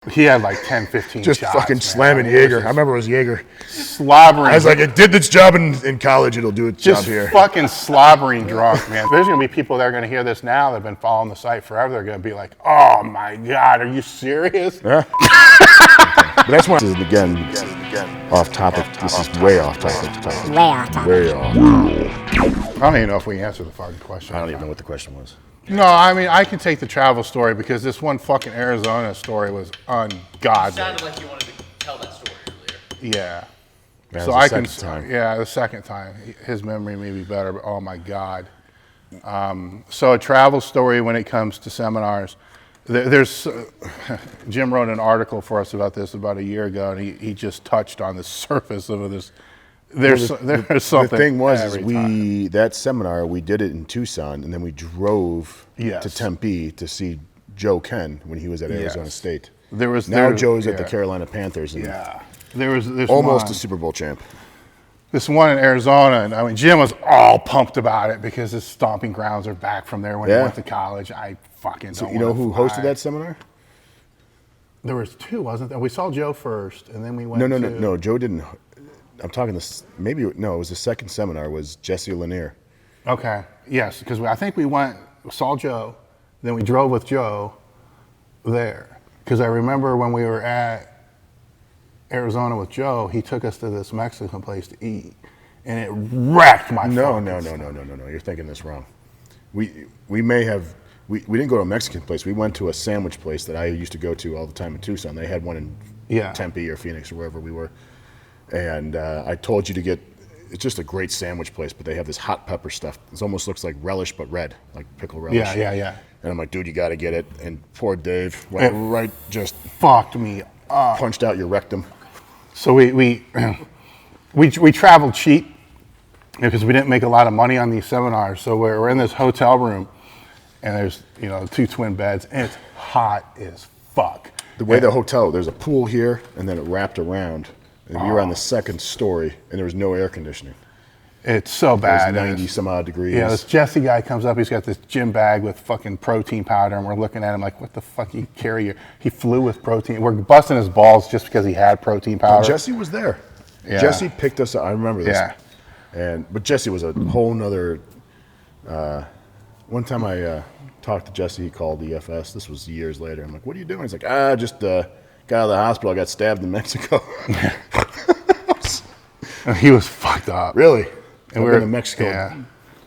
He had like 10, 15 just shots. fucking man. slamming Jaeger. I remember it was Jaeger. Slobbering. I was like, it did its job in college, it'll do its job here. Just fucking slobbering drunk, man. There's going to be people that are going to hear this now that have been following the site forever. They're going to be like, oh my God, are you serious? Yeah. But that's one. This is again off topic. This is way off topic. Way off topic. Way off. I don't even know if we answered the fucking question. I don't even know what the question was. No, I mean, I can take the travel story because this one fucking Arizona story was ungodly. It sounded like you wanted to tell that story earlier. Yeah. Yeah, So the I second can. time. Yeah, the second time. His memory may be better, but oh my God. So a travel story when it comes to seminars. There's Jim wrote an article for us about this about a year ago, and he just touched on the surface of this. There's something. The thing was, every that seminar, we did it in Tucson, and then we drove Yes. to Tempe to see Joe Ken when he was at Arizona Yes. State. Now Joe's at the Carolina Panthers, and there's almost one, a Super Bowl champ. This one in Arizona, and I mean Jim was all pumped about it because his stomping grounds are back from there when he went to college. I fucking don't. You know who fly. hosted that seminar? There was two, wasn't there? We saw Joe first, and then we went. No. Joe didn't. I'm talking this. Maybe it was the second seminar. Was Jesse Lanier? Okay. Yes, because I think we saw Joe, then we drove with Joe there. Because I remember when we were at Arizona with Joe, he took us to this Mexican place to eat, and it wrecked my. No. You're thinking this wrong. We didn't go to a Mexican place. We went to a sandwich place that I used to go to all the time in Tucson. They had one in Tempe or Phoenix or wherever we were. And I told you to get, it's just a great sandwich place, but they have this hot pepper stuff. It almost looks like relish, but red, like pickle relish. Yeah. And I'm like, dude, you got to get it. And poor Dave went just Fucked me up. punched out your rectum. So we traveled cheap because we didn't make a lot of money on these seminars. So we're in this hotel room, and there's two twin beds, and it's hot as fuck. The way the hotel, there's a pool here, and then it wrapped around. And we were on the second story, and there was no air conditioning. It's so bad. It was 90 some odd degrees. Yeah, this Jesse guy comes up. He's got this gym bag with fucking protein powder, and we're looking at him like, "What the fuck you carry?" He flew with protein. We're busting his balls just because he had protein powder. Jesse was there. Yeah. Jesse picked us up. I remember this. Yeah. But Jesse was a whole nother. One time I talked to Jesse. He called the FS. This was years later. I'm like, "What are you doing?" He's like, just got out of the hospital. I got stabbed in Mexico. He was fucked up. Really? And I've been in Mexico Yeah.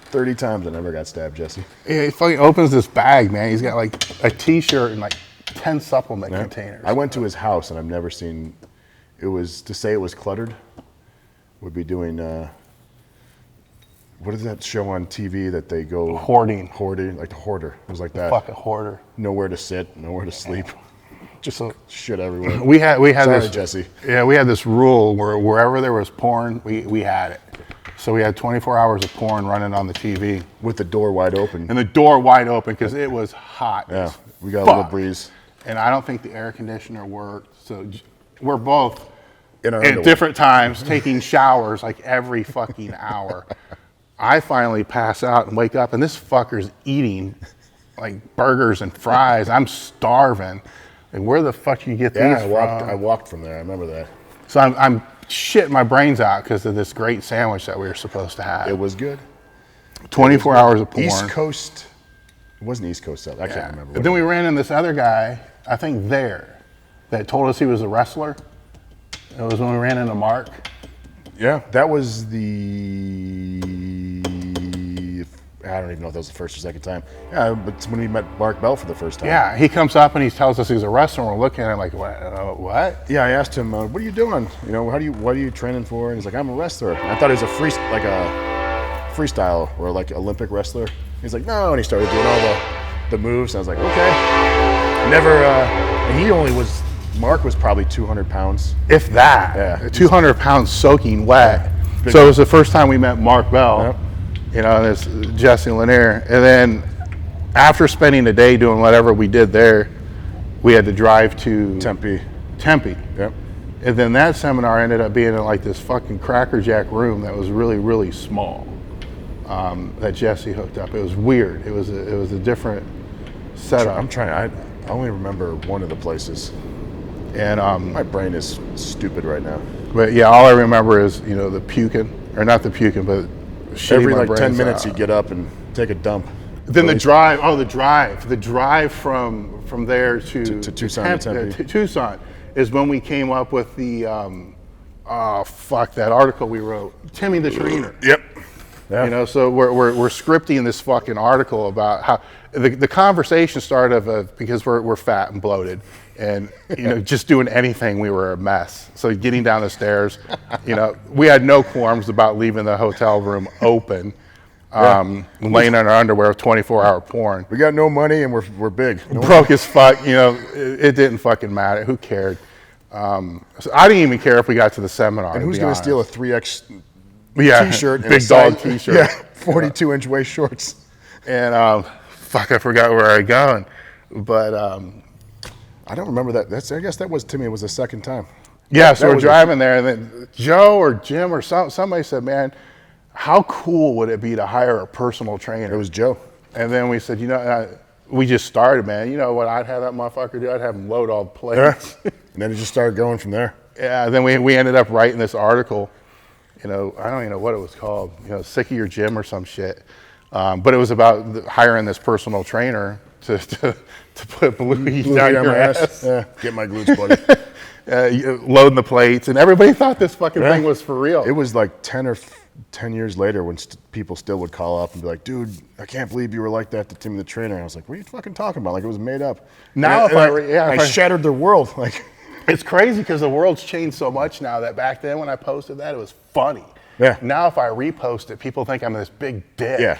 30 times. I never got stabbed, Jesse. Yeah, he fucking opens this bag, man. He's got like a T-shirt and like 10 supplement containers. I went to his house, and I've never seen. It was to say it was cluttered. Would be doing. What is that show on TV that they go Hoarding, like the hoarder. It was like that. Fucking hoarder. Nowhere to sit, nowhere to sleep. Just shit everywhere. We had Sorry, this. Jesse. Yeah, we had this rule where wherever there was porn, we had it. So we had 24 hours of porn running on the TV. With the door wide open. And the door wide open because it was hot. Yeah, we got a little breeze. And I don't think the air conditioner worked. So we're both In our at underwear. different times taking showers like every fucking hour. I finally pass out and wake up, and this fucker's eating like burgers and fries. I'm starving. Like, where the fuck you get these from? I walked from there. I remember that. So I'm shitting my brains out because of this great sandwich that we were supposed to have. It was good. 24 hours of porn. East Coast. It wasn't East Coast South. I can't remember. But then we ran into this other guy, I think that told us he was a wrestler. It was when we ran into Mark. Yeah, that was I don't even know if that was the first or second time. Yeah, but it's when we met Mark Bell for the first time. Yeah, he comes up and he tells us he's a wrestler, and we're looking at him like, what? Yeah, I asked him, what are you doing? What are you training for? And he's like, I'm a wrestler. And I thought he was a freestyle or like Olympic wrestler. He's like, no, and he started doing all the moves. And I was like, okay. Mark was probably 200 pounds. If that. Yeah. 200 pounds soaking wet. Yeah. So it was the first time we met Mark Bell. Yep. This Jesse Lanier. And then after spending the day doing whatever we did there, we had to drive to Tempe. Yep. And then that seminar ended up being in like this fucking Cracker Jack room that was really, really small. That Jesse hooked up. It was weird. It was a different setup. I only remember one of the places. And My brain is stupid right now. but yeah, all I remember is the puking, or not the puking, but shitting Every my like 10 brains minutes, out. you get up and take a dump. Then the drive. Oh, the drive from there to Tucson, Tempe. Tucson is when we came up with the that article we wrote, Timmy the Trainer. Yep. Yeah. So we're scripting this fucking article about how the conversation started because we're fat and bloated, and just doing anything, we were a mess. So getting down the stairs, we had no qualms about leaving the hotel room open. Laying in our underwear with 24-hour porn. We got no money and we're big. Broke as fuck. It didn't fucking matter. Who cared? So I didn't even care if we got to the seminar. And who's going to steal a 3X Yeah, t-shirt and big dog t-shirt. Yeah, 42-inch waist shorts. And I forgot where I was going, but I don't remember that. I guess that was Timmy. It was the second time. yeah. So we're driving there, and then Joe or Jim or somebody said, "Man, how cool would it be to hire a personal trainer?" It was Joe. And then we said, we just started, man. You know what I'd have that motherfucker do? I'd have him load all the plates. Yeah. And then it just started going from there. Yeah. Then we ended up writing this article. I don't even know what it was called. Sick of your gym or some shit. But it was about hiring this personal trainer to put blue heat down your ass. Yeah. Get my glutes, buddy. Loading the plates, and everybody thought this fucking thing was for real. It was like 10 years later when people still would call up and be like, "Dude, I can't believe you were like that to Timmy the Trainer." And I was like, "What are you fucking talking about? Like it was made up." Now, I shattered their world. Like, it's crazy because the world's changed so much now that back then when I posted that, it was funny. Yeah. Now if I repost it, people think I'm this big dick. Yeah.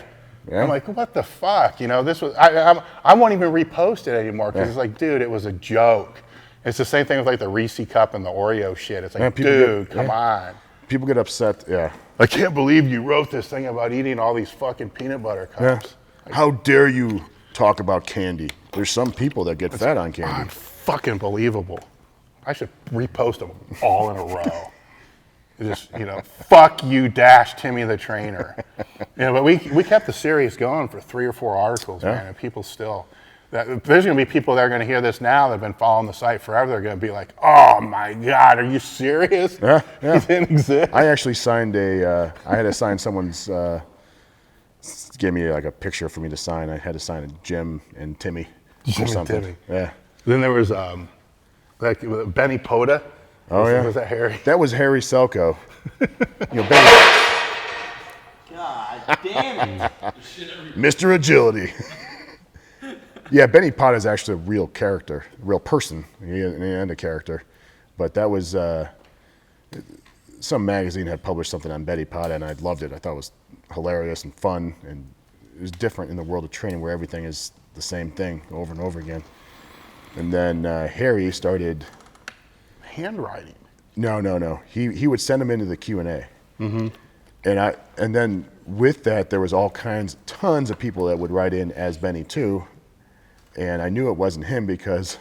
I'm like, what the fuck? This was I won't even repost it anymore because it's like, dude, it was a joke. It's the same thing with like the Reese cup and the Oreo shit. It's like, dude, come on. People get upset. Yeah. I can't believe you wrote this thing about eating all these fucking peanut butter cups. Yeah. How dare you talk about candy? There's some people that get fat on candy. Fucking believable. I should repost them all in a row. Just, fuck you, Timmy the Trainer. But we kept the series going for 3 or 4 articles, man, and people still. There's going to be people that are going to hear this now that have been following the site forever. They're going to be like, "Oh my God, are you serious?" Yeah. It didn't exist. I actually signed I had to sign someone's, gave me like a picture for me to sign. I had to sign a Jim and Timmy or something. Timmy. Yeah. Then there was like Benny Podda. Oh, yeah. Was that Harry? That was Harry Selkow. Benny, God damn it. Mr. Agility. Yeah, Benny Podda is actually a real character, a real person, and a character. But that was, some magazine had published something on Benny Podda, and I loved it. I thought it was hilarious and fun, and it was different in the world of training where everything is the same thing over and over again. And then Harry started... Handwriting. No. He would send them into the Q&A. Mm-hmm. And then with that, there was tons of people that would write in as Benny too. And I knew it wasn't him because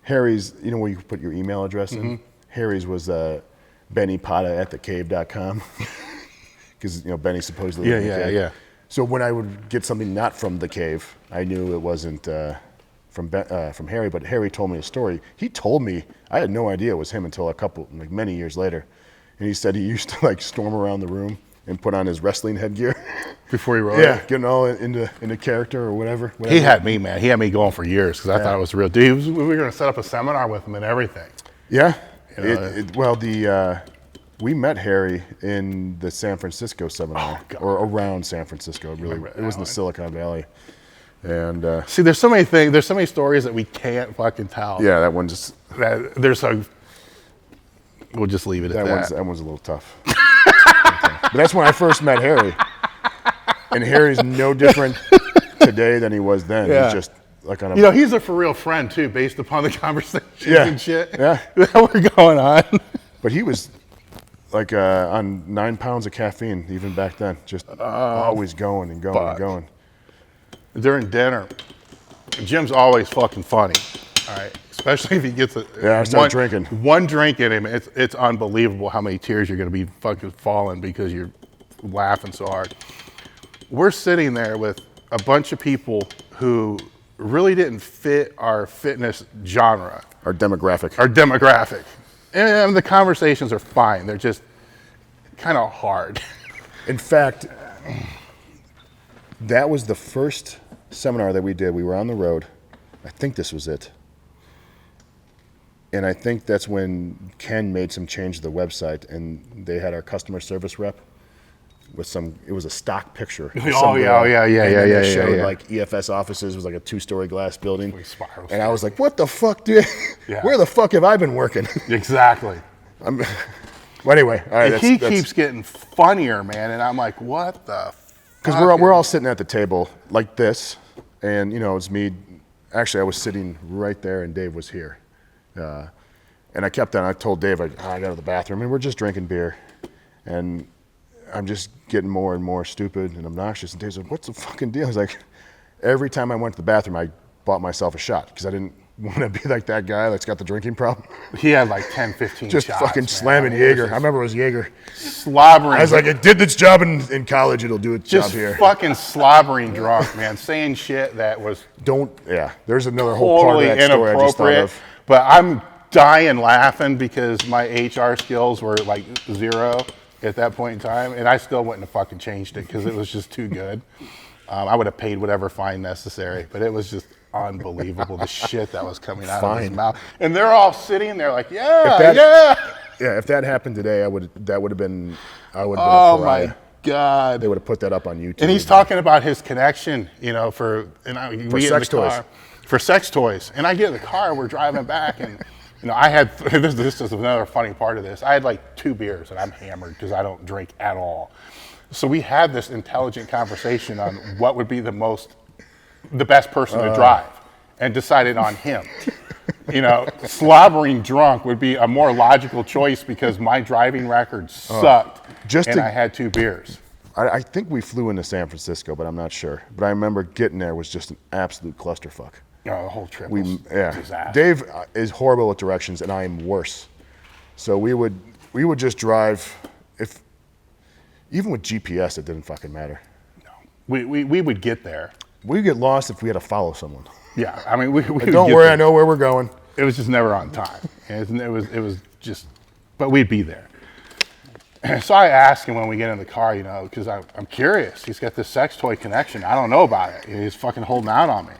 Harry's, where you put your email address in? Harry's was bennypotta@thecave.com because, Benny supposedly lived in the cave. Yeah. So when I would get something not from the cave, I knew it wasn't from Harry, but Harry told me a story. He told me, I had no idea it was him until many years later. And he said he used to storm around the room and put on his wrestling headgear. Before he wrote Yeah, it? getting all into character or whatever. He had me, man. He had me going for years because I thought it was real. Dude, we were going to set up a seminar with him and everything. Yeah. We met Harry in the San Francisco seminar, or around San Francisco. It was in the Silicon Valley. And see, there's so many things. There's so many stories that we can't fucking tell. Yeah, that one just. We'll just leave it at that. That one's a little tough. But that's when I first met Harry, and Harry's no different today than he was then. Yeah. He's just like on a. He's a for real friend too, based upon the conversations and shit Yeah. that were going on. But he was like on 9 pounds of caffeine even back then, just always going and going and going. During dinner, Jim's always fucking funny. All right, especially if he gets I start drinking. One drink in him, it's unbelievable how many tears you're going to be fucking falling because you're laughing so hard. We're sitting there with a bunch of people who really didn't fit our fitness genre, Our demographic. And the conversations are fine. They're just kind of hard. In fact, that was the first seminar that we did. We were on the road. I think this was it. And I think that's when Ken made some change to the website, and they had our customer service rep with it was a stock picture. Yeah. It showed like EFS offices. It was like a 2-story glass building. Spiral And I was like, what the fuck, dude? Yeah. Where the fuck have I been working? Exactly. Well, anyway, all right. He keeps getting funnier, man, and I'm like, what the fuck? Because we're all sitting at the table like this, and it's me. Actually, I was sitting right there, and Dave was here. And I kept on. I told Dave, I got to the bathroom, and we're just drinking beer, and I'm just getting more and more stupid and obnoxious. And Dave's like, "What's the fucking deal?" He's like, every time I went to the bathroom, I bought myself a shot because I didn't want to be like that guy that's got the drinking problem. He had like 10, 15 just shots, fucking man. slamming Jaeger. I remember it was Jaeger. Slobbering. I was like, it did its job in college. It'll do its job just here. fucking slobbering drunk, man, saying shit that was There's another whole part of totally that story I just thought inappropriate. of. But I'm dying laughing because my HR skills were like 0 at that point in time, and I still wouldn't have fucking changed it because it was just too good. I would have paid whatever fine necessary, but it was just unbelievable the shit that was coming out of his mouth. And they're all sitting there like, yeah. If that happened today, I would have been a Oh pariah. my God. They would have put that up on YouTube. And he's talking about his connection, for sex toys. For sex toys. And I get in the car, we're driving back, and I had, this is another funny part of this. I had like 2 beers, and I'm hammered because I don't drink at all. So we had this intelligent conversation on what would be the best person to drive, and decided on him. Slobbering drunk would be a more logical choice because my driving record sucked, I had 2 beers. I think we flew into San Francisco, but I'm not sure. But I remember getting there was just an absolute clusterfuck. The whole trip was a disaster. Dave is horrible at directions, and I am worse. So we would just drive. Even with GPS, it didn't fucking matter. No, we would get there. We'd get lost if we had to follow someone. Yeah, I mean, we don't worry, I know where we're going. It was just never on time. And it was just, but we'd be there. So I asked him when we get in the car, because I'm curious. He's got this sex toy connection. I don't know about it. He's fucking holding out on me.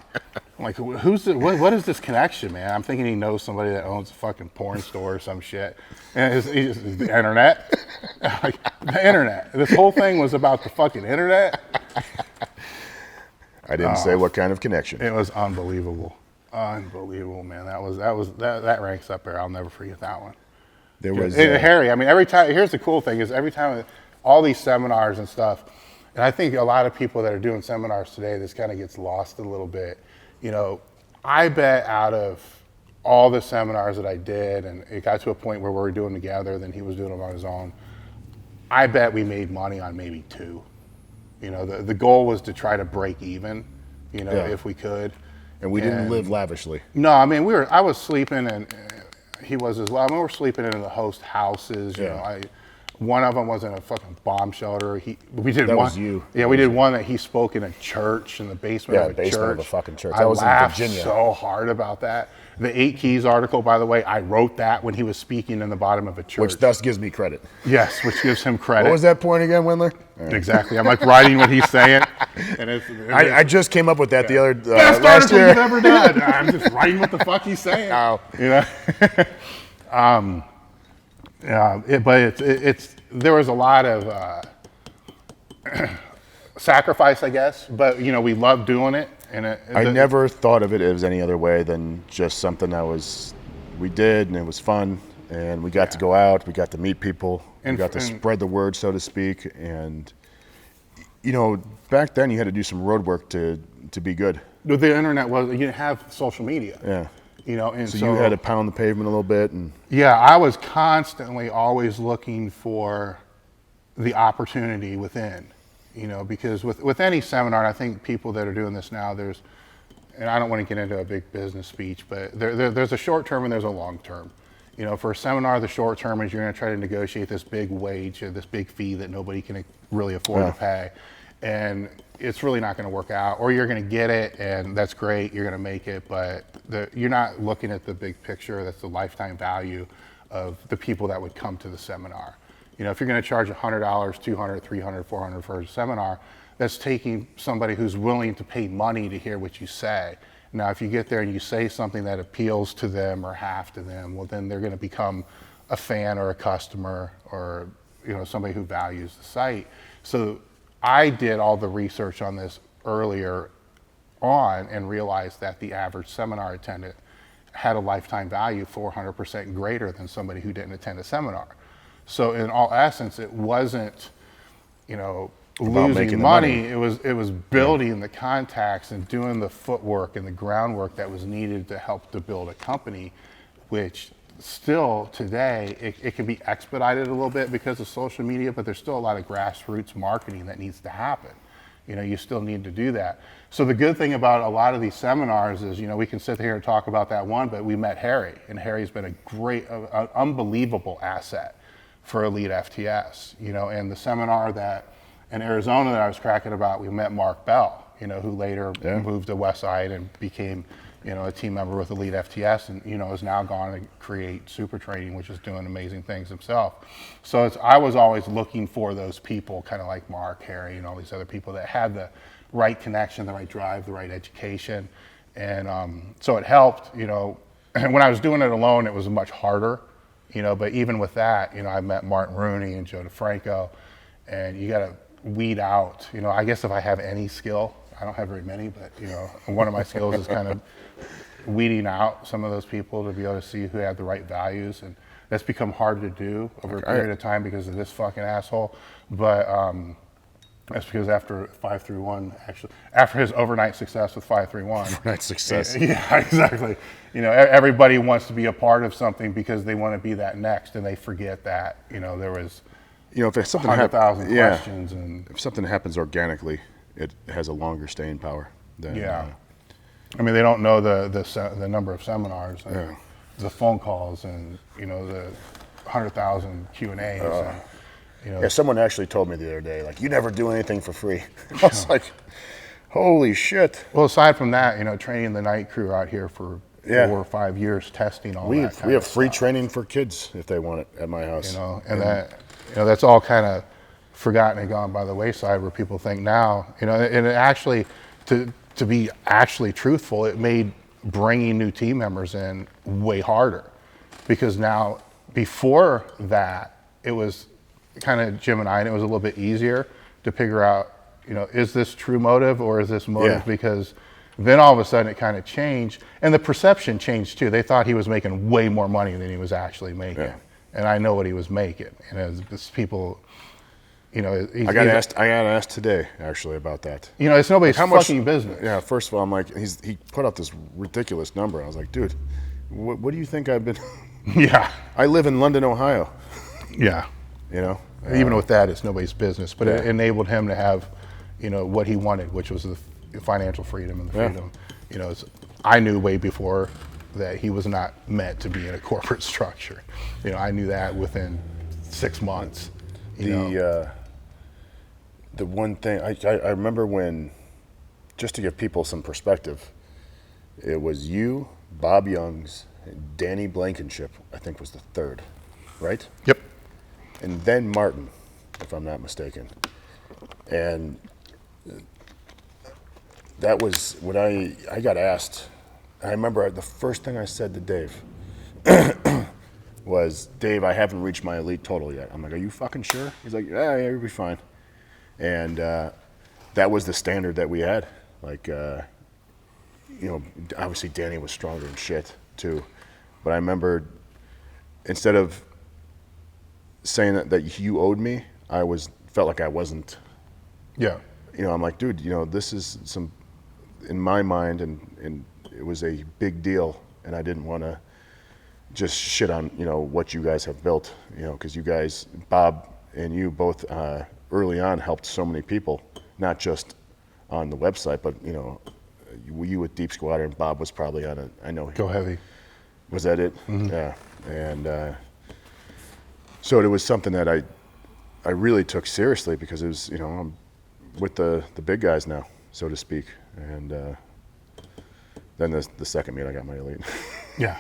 I'm like, what is this connection, man? I'm thinking he knows somebody that owns a fucking porn store or some shit. And it's the internet. Like, the internet. This whole thing was about the fucking internet. I didn't say what kind of connection. It was unbelievable. Unbelievable, man. That ranks up there. I'll never forget that one. There was Harry. I mean, every time. Here's the cool thing: is every time all these seminars and stuff, and I think a lot of people that are doing seminars today, this kind of gets lost a little bit. I bet out of all the seminars that I did, and it got to a point where we were doing them together, then he was doing them on his own. I bet we made money on maybe 2. The goal was to try to break even, if we could. And we didn't live lavishly. No, I mean, I was sleeping, and he was as well. I mean, we were sleeping in the host houses. One of them was in a fucking bomb shelter. We did that one. Was you. Yeah, we did one that he spoke in a church, in the basement of a church. Basement of a fucking church. I That was laughed in Virginia. so hard about that. The 8 Keys article, by the way, I wrote that when he was speaking in the bottom of a church. Which thus gives me credit. Yes, which gives him credit. What was that point again, Wendler? Exactly. I'm like writing what he's saying. And I just came up with that the other best last article year. you've ever done. I'm just writing what the fuck he's saying. Oh. But there was a lot of sacrifice, I guess. But we loved doing it. And I never thought of it as any other way than just something we did, and it was fun, and we got to go out, we got to meet people, we got to spread the word, so to speak, and back then you had to do some road work to be good. The internet you didn't have social media. Yeah. And so you had to pound the pavement a little bit, and yeah, I was constantly always looking for the opportunity within. Because with any seminar, and I think people that are doing this now, and I don't want to get into a big business speech, but there's a short term and there's a long term. For a seminar, the short term is you're going to try to negotiate this big wage or this big fee that nobody can really afford to pay. And it's really not going to work out, or you're going to get it and that's great, you're going to make it, but you're not looking at the big picture. That's the lifetime value of the people that would come to the seminar. You know, if you're going to charge $100, $200, $300, $400 for a seminar, that's taking somebody who's willing to pay money to hear what you say. Now, if you get there and you say something that appeals to them or half to them, well, then they're going to become a fan or a customer, or somebody who values the site. So I did all the research on this earlier on and realized that the average seminar attendant had a lifetime value 400% greater than somebody who didn't attend a seminar. So in all essence, it wasn't, losing money. It was building the contacts and doing the footwork and the groundwork that was needed to help to build a company, which still today, it can be expedited a little bit because of social media, but there's still a lot of grassroots marketing that needs to happen. You still need to do that. So the good thing about a lot of these seminars is, we can sit here and talk about that one, but we met Harry, and Harry's been a great, unbelievable asset for Elite FTS. And the seminar that in Arizona that I was cracking about, we met Mark Bell, who later moved to Westside and became, a team member with Elite FTS, and is now gone to create Super Trading, which is doing amazing things himself. So I was always looking for those people, kind of like Mark, Harry, and all these other people that had the right connection, the right drive, the right education, and so it helped. And when I was doing it alone, it was much harder. But even with that, I met Martin Rooney and Joe DeFranco, and you got to weed out. I guess if I have any skill, I don't have very many, but one of my skills is kind of weeding out some of those people to be able to see who had the right values, and that's become hard to do over a period of time because of this fucking asshole. But that's because after 531, actually, after his overnight success with 531, overnight success. Yeah, exactly. Everybody wants to be a part of something because they want to be that next, and they forget that there was if it's something 100,000 questions, and if something happens organically, it has a longer staying power than I mean, they don't know the number of seminars, and the phone calls, and the 100,000 Q&As. Yeah, someone actually told me the other day, like, you never do anything for free. I was like, holy shit. Well, aside from that, training the night crew out here for 4 or 5 years, testing all that kind we have of free stuff. training for kids if they want it at my house. And that that's all kind of forgotten and gone by the wayside, where people think now, and it actually, to be actually truthful, it made bringing new team members in way harder, because now, before that, it was kind of Jim and I, and it was a little bit easier to figure out, is this true motive or is this motive? Because then all of a sudden it kind of changed, and the perception changed too. They thought he was making way more money than he was actually making. And I know what he was making. And as people, I got asked today actually about that. It's nobody's fucking business. Yeah, first of all, I'm like, he put out this ridiculous number. I was like, dude, what do you think I've been? Yeah. I live in London, Ohio. Yeah. Even with that, it's nobody's business. But it enabled him to have, what he wanted, which was the financial freedom and the freedom. I knew way before that he was not meant to be in a corporate structure. I knew that within 6 months. The one thing I remember when, just to give people some perspective, it was you, Bob Youngs, and Danny Blankenship, I think was the third, right? Yep. And then Martin, if I'm not mistaken. And that was when I got asked. I remember the first thing I said to Dave was, Dave, I haven't reached my elite total yet. I'm like, are you fucking sure? He's like, yeah, you'll be fine. And that was the standard that we had. Like, obviously Danny was stronger than shit too. But I remember, instead of saying that you owed me, I felt like I wasn't. Yeah. I'm like, dude, this is some, in my mind, and it was a big deal, and I didn't want to just shit on, what you guys have built, because you guys, Bob and you both early on helped so many people, not just on the website, but, you with Deep Squatter, and Bob was probably on I know. Go Heavy. Was that it? Mm-hmm. Yeah. And so it was something that I really took seriously, because it was, with the big guys now, so to speak. And then the second meet, I got my elite. Yeah.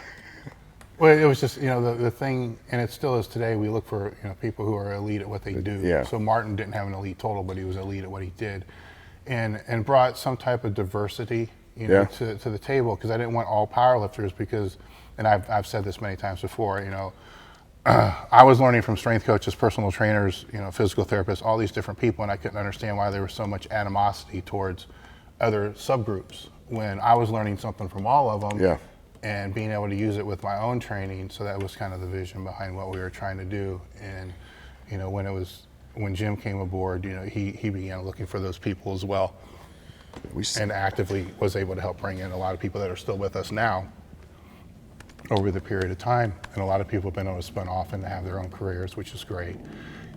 Well, it was just, the thing, and it still is today, we look for, people who are elite at what they do. Yeah. So Martin didn't have an elite total, but he was elite at what he did. And brought some type of diversity, to the table, because I didn't want all powerlifters because, and I've said this many times before, I was learning from strength coaches, personal trainers, physical therapists, all these different people, and I couldn't understand why there was so much animosity towards other subgroups when I was learning something from all of them. Yeah. And being able to use it with my own training. So that was kind of the vision behind what we were trying to do. And, when Jim came aboard, he began looking for those people as well. And actively was able to help bring in a lot of people that are still with us now over the period of time. And a lot of people have been able to spin off and have their own careers, which is great.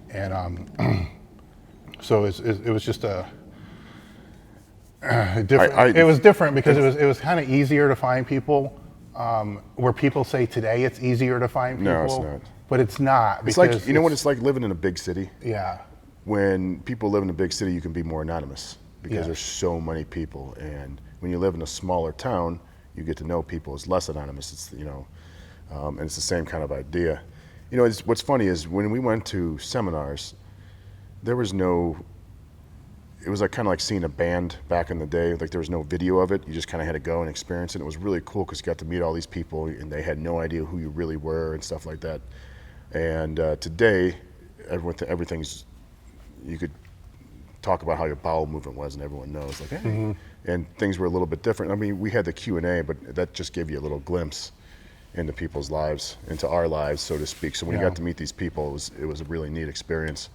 And so it was just a different. It was different because it was kind of easier to find people. Where people say today it's easier to find people. No, it's not. But it's not. It's like, what it's like living in a big city? Yeah. When people live in a big city, you can be more anonymous because Yeah. there's so many people. And when you live in a smaller town, you get to know people. It's less anonymous. It's, and it's the same kind of idea. What's funny is when we went to seminars, there was no, it was kind of like seeing a band back in the day. Like there was no video of it. You just kind of had to go and experience it. It was really cool because you got to meet all these people and they had no idea who you really were and stuff like that. And today, everything's, you could talk about how your bowel movement was and everyone knows. Like, hey. And things were a little bit different. I mean, we had the Q&A, but that just gave you a little glimpse into people's lives, into our lives, so to speak. So when you got to meet these people, it was a really neat experience.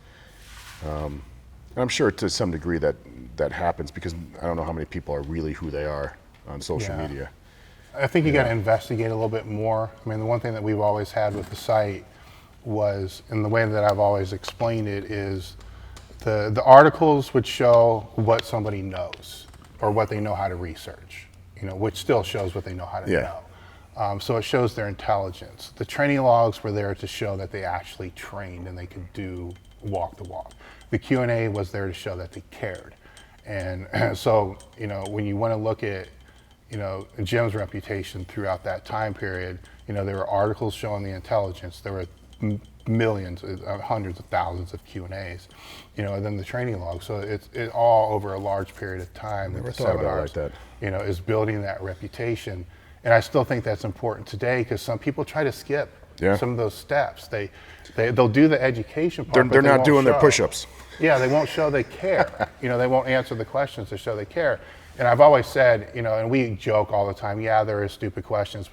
And I'm sure to some degree that happens because I don't know how many people are really who they are on social media. I think you got to investigate a little bit more. I mean, the one thing that we've always had with the site was, and the way that I've always explained it is the articles would show what somebody knows or what they know how to research, which still shows what they know how to know. So it shows their intelligence. The training logs were there to show that they actually trained and they could walk the walk. The Q&A was there to show that they cared. And so, when you want to look at, Jim's reputation throughout that time period, there were articles showing the intelligence. There were millions, hundreds of thousands of Q&As, and then the training log. So it's all over a large period of time. Never the thought about it seminars, like that. Is building that reputation. And I still think that's important today because some people try to skip some of those steps. They'll do the education part. They're not doing their push-ups. Yeah, they won't show they care. They won't answer the questions to show they care. And I've always said, and we joke all the time, there are stupid questions,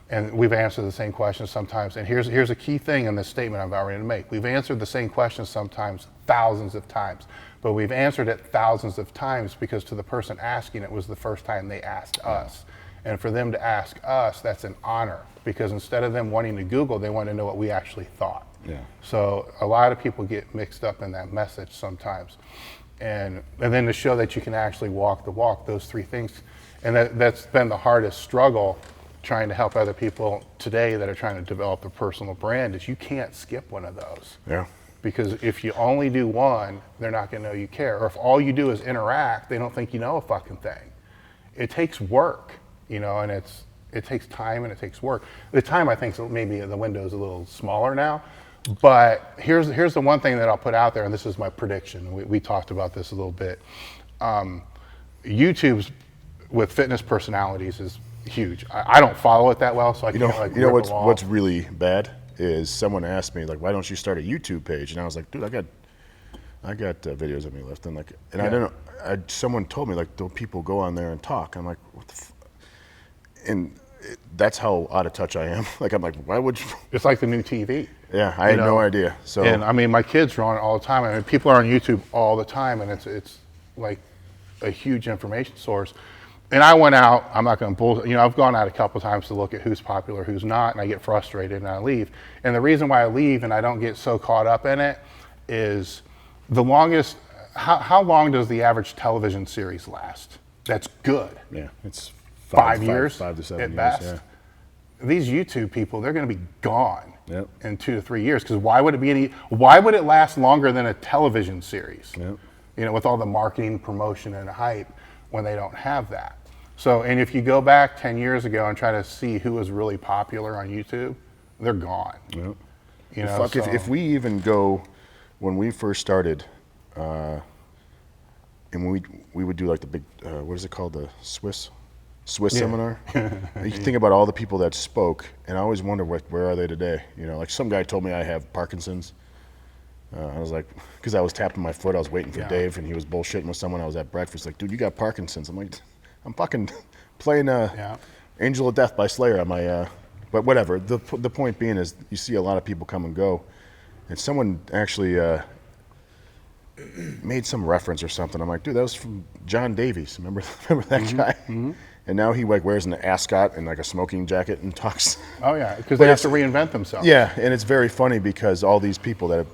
and we've answered the same questions sometimes. And here's a key thing in this statement I'm about ready to make. We've answered the same questions sometimes thousands of times, but we've answered it thousands of times because to the person asking it was the first time they asked us. And for them to ask us, that's an honor because instead of them wanting to Google, they want to know what we actually thought. Yeah. So a lot of people get mixed up in that message sometimes. And then to show that you can actually walk the walk, those three things. And that's been the hardest struggle trying to help other people today that are trying to develop their personal brand is you can't skip one of those. Yeah. Because if you only do one, they're not gonna know you care. Or if all you do is interact, they don't think you know a fucking thing. It takes work, and it takes time and it takes work. The time I think maybe the window is a little smaller now. But here's the one thing that I'll put out there, and this is my prediction. We talked about this a little bit. YouTube's with fitness personalities is huge. I don't follow it that well, so I can't what's really bad is someone asked me why don't you start a YouTube page? And I was like, dude, I got videos of me lifting and I don't know. Someone told me don't people go on there and talk? I'm like, what the? And that's how out of touch I am. I'm like, why would you? It's like the new TV. Yeah, I had no idea. So, and I mean, my kids are on it all the time. I mean, people are on YouTube all the time, and it's like a huge information source. And I went out. I'm not going to bull. I've gone out a couple times to look at who's popular, who's not, and I get frustrated and I leave. And the reason why I leave and I don't get so caught up in it is the longest. How long does the average television series last? That's good. Yeah, it's 5 years, 5 to 7 at years. best. Yeah. These YouTube people, they're going to be gone in 2 to 3 years. Because why would it last longer than a television series? Yep. you know, with all the marketing, promotion, and hype when they don't have that. So, and if you go back 10 years ago and try to see who was really popular on YouTube, they're gone. Yep. You know, If we even go, when we first started, and we would do like the big, what is it called, the SWIS seminar. You think about all the people that spoke, and I always wonder where are they today. You know, like some guy told me I have Parkinson's. I was like, because I was tapping my foot, I was waiting for Dave, and he was bullshitting with someone. I was at breakfast, like, dude, you got Parkinson's. I'm like, I'm fucking playing Angel of Death by Slayer on my, but whatever. The point being is, you see a lot of people come and go, and someone actually made some reference or something. I'm like, dude, that was from John Davies. Remember that guy? Mm-hmm. And now he like wears an ascot and like a smoking jacket and talks. Oh yeah, because they have to reinvent themselves. Yeah, and it's very funny because all these people that have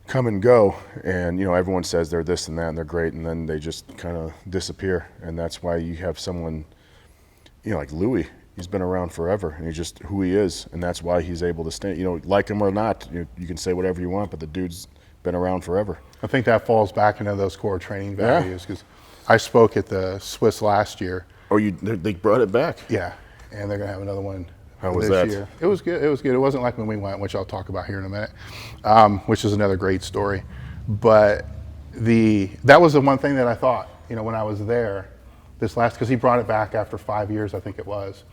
come and go, and you know, everyone says they're this and that and they're great, and then they just kind of disappear. And that's why you have someone, you know, like Louis. He's been around forever, and he's just who he is, and that's why he's able to stay. You know, like him or not, you can say whatever you want, but the dude's been around forever. I think that falls back into those core training values, because I spoke at the SWIS last year. Oh, they brought it back? Yeah, and they're gonna have another one this that? Year. It was good. It was good. It wasn't like when we went, which I'll talk about here in a minute, which is another great story. But that was the one thing that I thought, you know, when I was there, because he brought it back after 5 years, I think it was.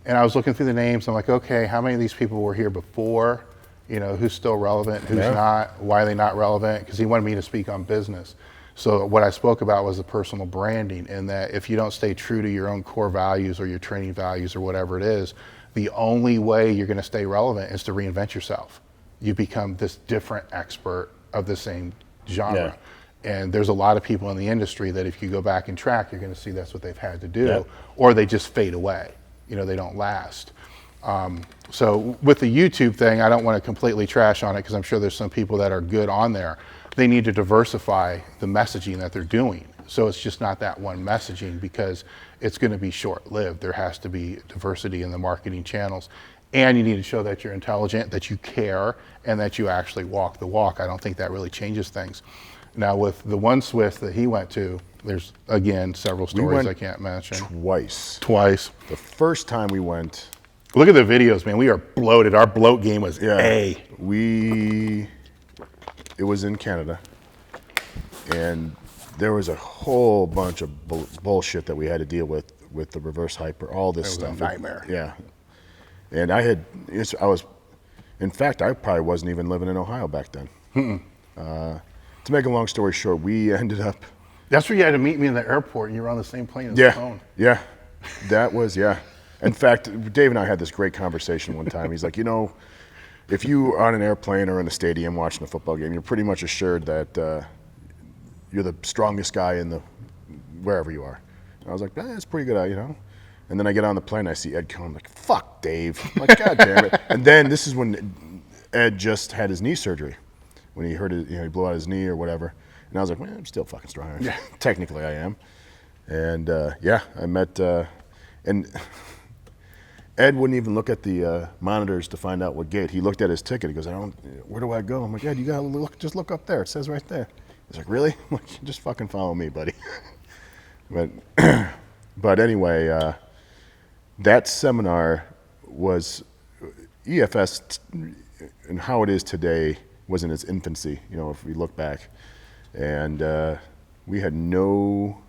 And I was looking through the names. I'm like, okay, how many of these people were here before? You know, who's still relevant, who's not, why are they not relevant? Because he wanted me to speak on business. So what I spoke about was the personal branding, and that if you don't stay true to your own core values or your training values or whatever it is, the only way you're going to stay relevant is to reinvent yourself. You become this different expert of the same genre. Yeah. And there's a lot of people in the industry that if you go back and track, you're going to see that's what they've had to do, or they just fade away. You know, they don't last. So with the YouTube thing, I don't want to completely trash on it, because I'm sure there's some people that are good on there. They need to diversify the messaging that they're doing. So it's just not that one messaging, because it's going to be short-lived. There has to be diversity in the marketing channels. And you need to show that you're intelligent, that you care, and that you actually walk the walk. I don't think that really changes things. Now with the one SWIS that he went to, there's, again, several stories I can't mention. Twice. The first time we went. Look at the videos, man. We are bloated. Our bloat game was A. It was in Canada, and there was a whole bunch of bullshit that we had to deal with the reverse hyper, all this stuff. It was a nightmare. Yeah. And in fact, I probably wasn't even living in Ohio back then. To make a long story short, we ended up. That's where you had to meet me in the airport, and you were on the same plane as the phone. Yeah. That was, In fact, Dave and I had this great conversation one time. He's like, you know, if you are on an airplane or in a stadium watching a football game, you're pretty much assured that you're the strongest guy in wherever you are. And I was like, that's pretty good, you know. And then I get on the plane, I see Ed Coan. I'm like, fuck, Dave. I'm like, God damn it. And then this is when Ed just had his knee surgery, when he heard he blew out his knee or whatever. And I was like, well, I'm still fucking strong. Yeah. Technically, I am. And I met, and Ed wouldn't even look at the monitors to find out what gate. He looked at his ticket. He goes, where do I go? I'm like, Ed, you gotta just look up there. It says right there. He's like, really? I'm like, just fucking follow me, buddy. But anyway, that seminar was EFS, and how it is today was in its infancy, you know, if we look back. And we had no,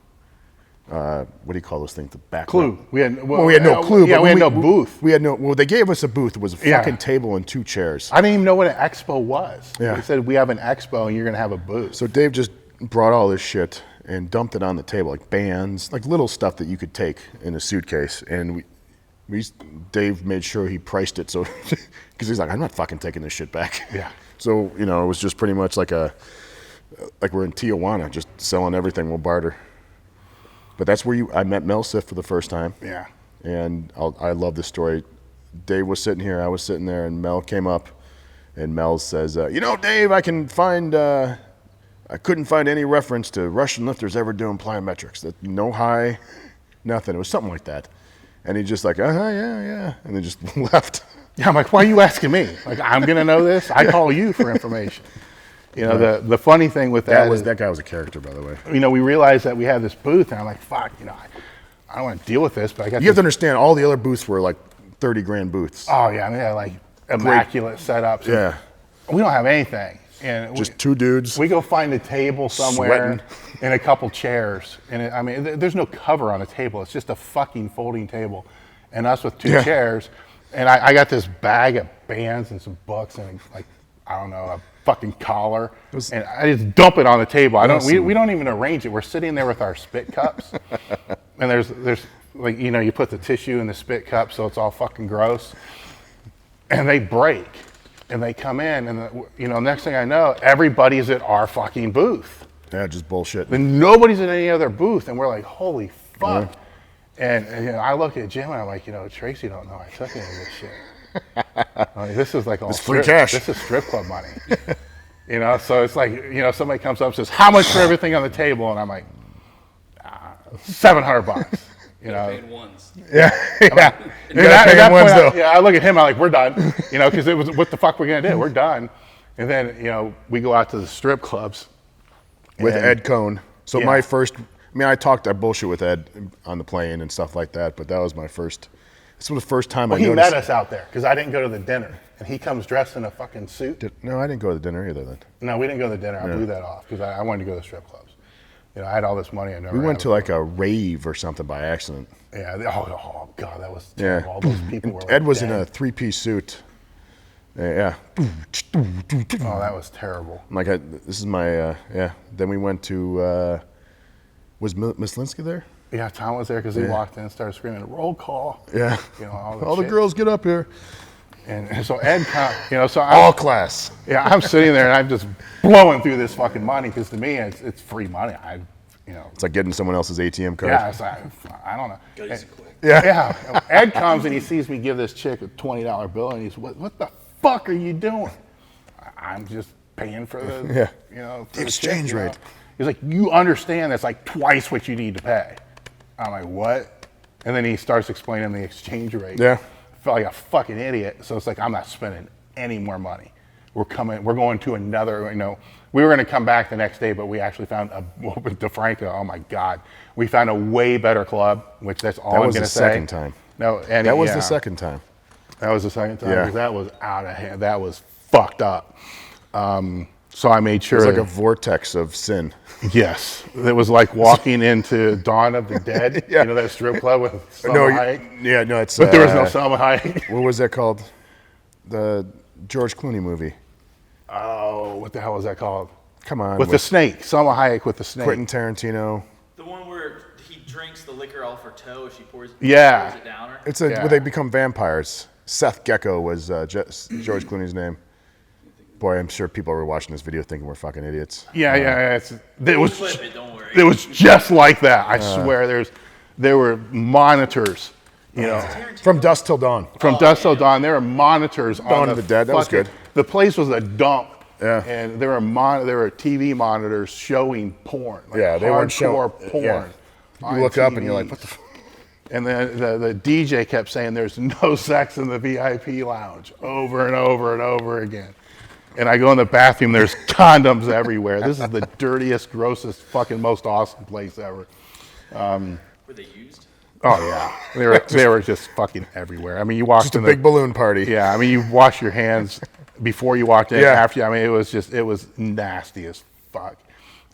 what do you call those things? The back clue. We had no clue. Yeah, we had no booth. Well, they gave us a booth. It was a fucking table and 2 chairs. I didn't even know what an expo was. Yeah. They said, we have an expo and you're going to have a booth. So Dave just brought all this shit and dumped it on the table, like bands, like little stuff that you could take in a suitcase. And Dave made sure he priced it, so because he's like, I'm not fucking taking this shit back. Yeah. So, you know, it was just pretty much like we're in Tijuana, just selling everything, we'll barter. But that's where I met Mel Siff for the first time. Yeah. And I love this story. Dave was sitting here, I was sitting there, and Mel came up, and Mel says, you know, Dave, I couldn't find any reference to Russian lifters ever doing plyometrics. That no high, nothing. It was something like that. And he just like, yeah. And then just left. Yeah, I'm like, why are you asking me? Like, I'm going to know this? I call you for information. You know, the funny thing with that is, that guy was a character, by the way. you know, we realized that we had this booth, and I'm like, fuck, you know, I don't want to deal with this, but I got. You have to understand, all the other booths were like 30 grand booths. Oh yeah, I mean, they had like immaculate setups. Yeah. We don't have anything, and Just two dudes. we go find a table somewhere and a couple chairs, and I mean, there's no cover on the table. It's just a fucking folding table, and us with two chairs. And I got this bag of bands and some books and like, I don't know, a fucking collar, and I just dump it on the table. We don't even arrange it. We're sitting there with our spit cups, and there's like, you know, you put the tissue in the spit cup so it's all fucking gross, and they break, and they come in, and you know, next thing I know, everybody's at our fucking booth. Yeah, just bullshit. And nobody's at any other booth, and we're like, holy fuck. Yeah. And you know, I look at Jim and I'm like, you know, Tracy don't know I took any of this shit. Like, this is like all free cash. This is strip club money. You know, so it's like, you know, somebody comes up and says, how much for everything on the table? And I'm like, $700. You know, Paid once. Yeah. And at that point, I look at him. I'm like, we're done. You know, because it was, what the fuck we're gonna do? We're done. And then, you know, we go out to the strip clubs with Ed Coan. So my first. I mean, I bullshit with Ed on the plane and stuff like that, but that was my first. This was the first time I noticed. He met us out there because I didn't go to the dinner, and he comes dressed in a fucking suit. No, I didn't go to the dinner either then. No, we didn't go to the dinner. I blew that off because I wanted to go to the strip clubs. You know, I had all this money. We went to like a rave or something by accident. Yeah. Oh God, that was terrible. Yeah. All those people were. Like, Ed was in a 3-piece suit. Yeah. Oh, that was terrible. I'm like, this is my Then we went to. Was Miss Linsky there? Yeah, Tom was there because he walked in and started screaming, "Roll call!" Yeah, you know, all the girls get up here. And so Ed, you know, so all class. Yeah, I'm sitting there and I'm just blowing through this fucking money because to me it's free money. You know, it's like getting someone else's ATM card. Yeah, it's like, I don't know. Yeah. Ed comes and he sees me give this chick a $20 bill and he's, what the fuck are you doing? I'm just paying for the you know, the exchange rate. Know? He's like, you understand that's like twice what you need to pay. I'm like, what? And then he starts explaining the exchange rate. Yeah. I felt like a fucking idiot. So it's like, I'm not spending any more money. We're going to another, you know, we were going to come back the next day, but we actually found DeFranco, oh my God. We found a way better club, which that's all I'm going to say. That was the second time. No, and that was the second time. That was the second time? Yeah. Because that was out of hand. That was fucked up. So I made sure. It was like a vortex of sin. Yes. It was like walking into Dawn of the Dead. You know, that strip club with Selma Hayek? Yeah, no, it's... But there was no Selma Hayek. What was that called? The George Clooney movie. Oh, what the hell was that called? Come on. With the snake. Selma Hayek with the snake. Quentin Tarantino. The one where he drinks the liquor off her toe, she pours it down her. It's where they become vampires. Seth Gecko was George Clooney's name. Boy, I'm sure people are watching this video thinking we're fucking idiots. Yeah. It was. Clip it, don't worry. It was just like that. I swear. There were monitors. You know, from dusk till dawn. From dusk till dawn, there were monitors on Dawn of the Dead. That was good. The place was a dump. Yeah. And there were TV monitors showing porn. Like they weren't showing porn. Yeah. You look up and you're like, what the fuck? And then the DJ kept saying, "There's no sex in the VIP lounge," over and over and over again. And I go in the bathroom, there's condoms everywhere. This is the dirtiest, grossest, fucking most awesome place ever. Were they used? Oh yeah, they were just fucking everywhere. I mean, you walked just a big balloon party. Yeah, I mean, you wash your hands before you walked in. Yeah. After you, I mean, it was nasty as fuck.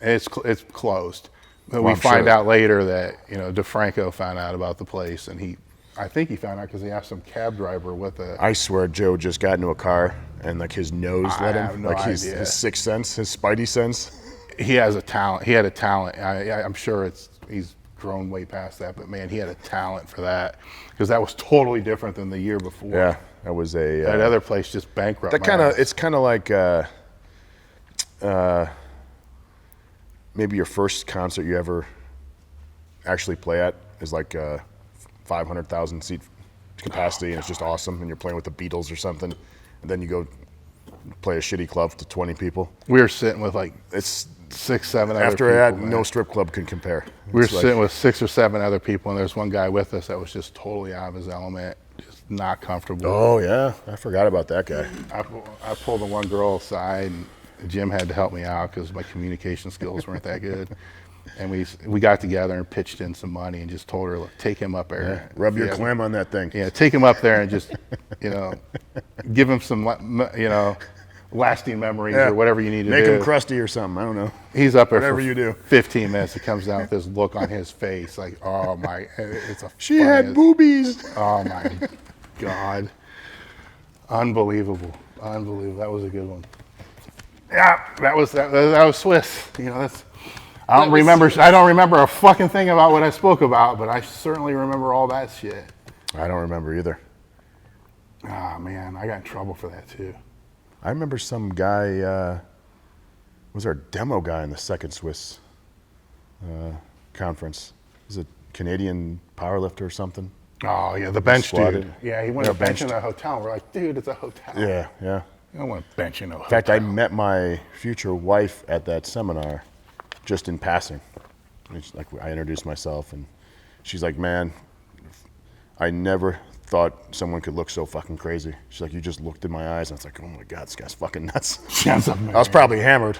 And it's closed. But we find out later that, you know, DeFranco found out about the place, and I think he found out because he asked some cab driver with a. I swear, Joe just got into a car and like his nose let him, have no like idea. his sixth sense, his spidey sense. He has a talent. He had a talent. I'm sure he's grown way past that, but man, he had a talent for that because that was totally different than the year before. Yeah, that was a. That other place just bankrupt. It's kind of like maybe your first concert you ever actually play at is like 500,000 seat capacity, and it's just awesome, and you're playing with the Beatles or something, and then you go play a shitty club to 20 people. We were sitting with like 6, 7 other people. After that, no strip club can compare. We were sitting with 6 or 7 other people, and there's one guy with us that was just totally out of his element, just not comfortable. Oh yeah, I forgot about that guy. I pulled the one girl aside, and Jim had to help me out because my communication skills weren't that good. And we got together and pitched in some money and just told her, look, take him up there. Rub your clam on that thing. Yeah, take him up there and just, give him some, lasting memories or whatever you need to Make do. him crusty or something. I don't know. He's up there Whatever for you do. 15 minutes. He comes down with this look on his face like, oh my, it's a She had boobies. Oh my God. Unbelievable. That was a good one. Yeah, that was SWIS. I don't remember a fucking thing about what I spoke about, but I certainly remember all that shit. I don't remember either. Oh man, I got in trouble for that too. I remember some guy, was our demo guy in the second SWIS conference. He was a Canadian powerlifter or something. Oh yeah, the bench Squatted. dude. Yeah, he went to bench in a hotel. We're like, dude, it's a hotel. Yeah. You don't want to bench in a hotel. In fact, I met my future wife at that seminar just in passing. I introduced myself, and she's like, man, I never thought someone could look so fucking crazy. She's like, you just looked in my eyes, and I was like, oh my God, this guy's fucking nuts. I was probably hammered.